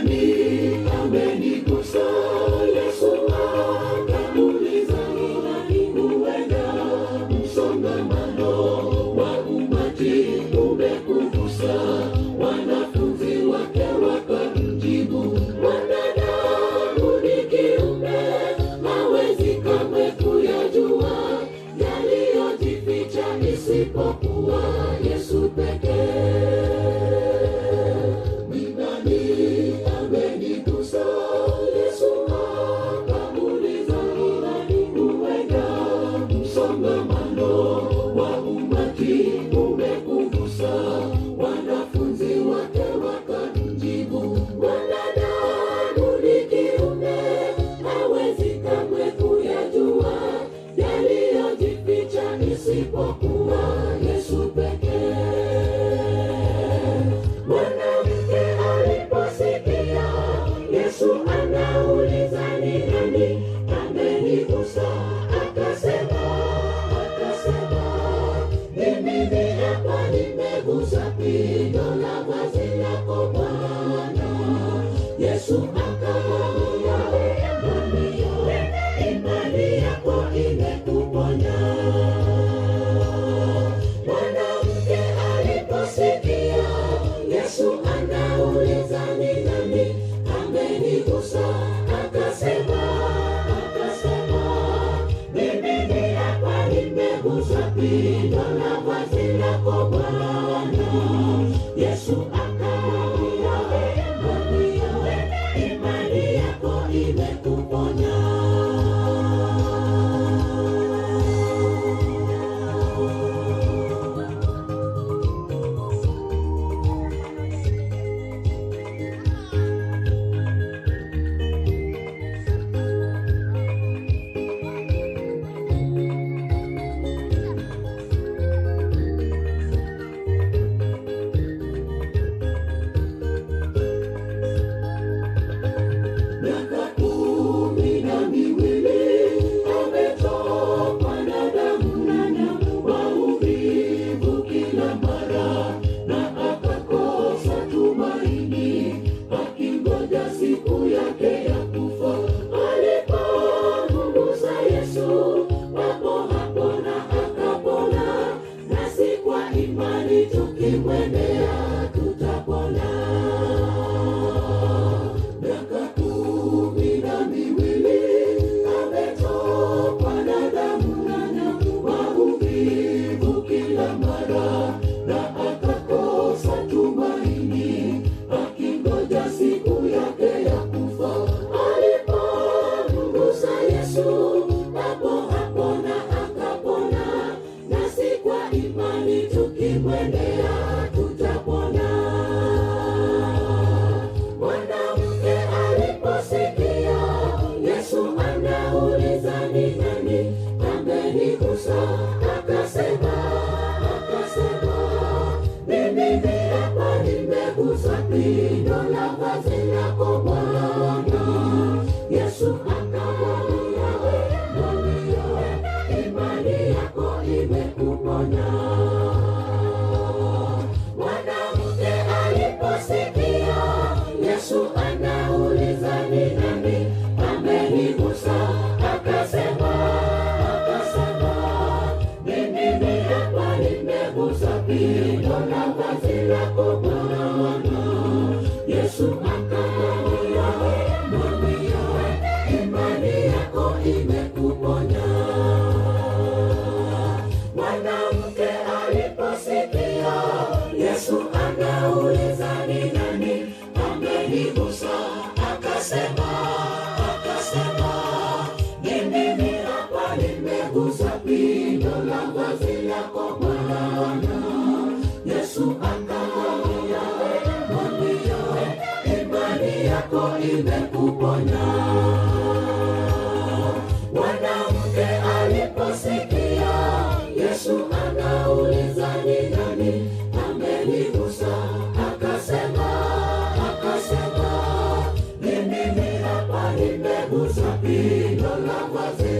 nani amenigusa? Yesu akamuuliza ni nani? Huenda msongamano wa umati umekugusa. Wanafunzi wake wakamjibu, mwanadamu ni kiumbe, hawezi kamwe kuyajua yaliyojificha isipokuwa Yesu pekee. Ni nani amenigusa? Yesu akamuuliza ni nani? Huenda msongamano wa umati umekugusa. Wanafunzi wake wakamjibu, mwanadamu ni kiumbe, hawezi kamwe kuyajua yaliyojificha isipokuwa Yesu pekee. Mwanamke aliposikia Yesu anauliza ni nani amenigusa, akasema, mimi hapa nimegusa pindo la vazi lako Bwana. Yesu akamwambia, imani yako imekuponya. Mwanamke aliposikia Yesu anauliza ni nani amenigusa, akasema, mimi hapa nimegusa pindo la vazi lako Bwana. Yesu akamwambia, imani yako imekuponya. Miaka 12 ametokwa na damu, maumivu kila mara, na akakosa tumaini, akingoja siku yake ya kufa. Alipomgusa Yesu, papo hapo na akapona, nasi kwa imani tukimwendea tutapona. Miaka 12 ametokwa na damu, maumivu kila mara, na akakosa tumaini, akingoja siku yake ya kufa. Alipomgusa Yesu, papo hapo na akapona, nasi kwa imani tukimwendea tutapona. Mwanamke aliposikia Yesu anauliza ni nani amenigusa, akasema, mimi hapa nimegusa pindo la vazi lako Bwana. Yesu akamwambia, imani yako imekuponya. Mwanamke aliposikia Yesu anauliza ni nani amenigusa, akasema, mimi hapa nimegusa pindo la vazi lako Bwana. Yesu akamwambia, imani yako imekuponya. Mwanamke aliposikia Yesu anauliza ni nani amenigusa, akasema, mimi hapa nimegusa pindo la vazi lako Bwana. Yesu akamwambia, imani yako imekuponya. Mwanamke aliposikia Yesu anauliza ni nani amenigusa, akasema, mimi hapa nimegusa pindo la vazi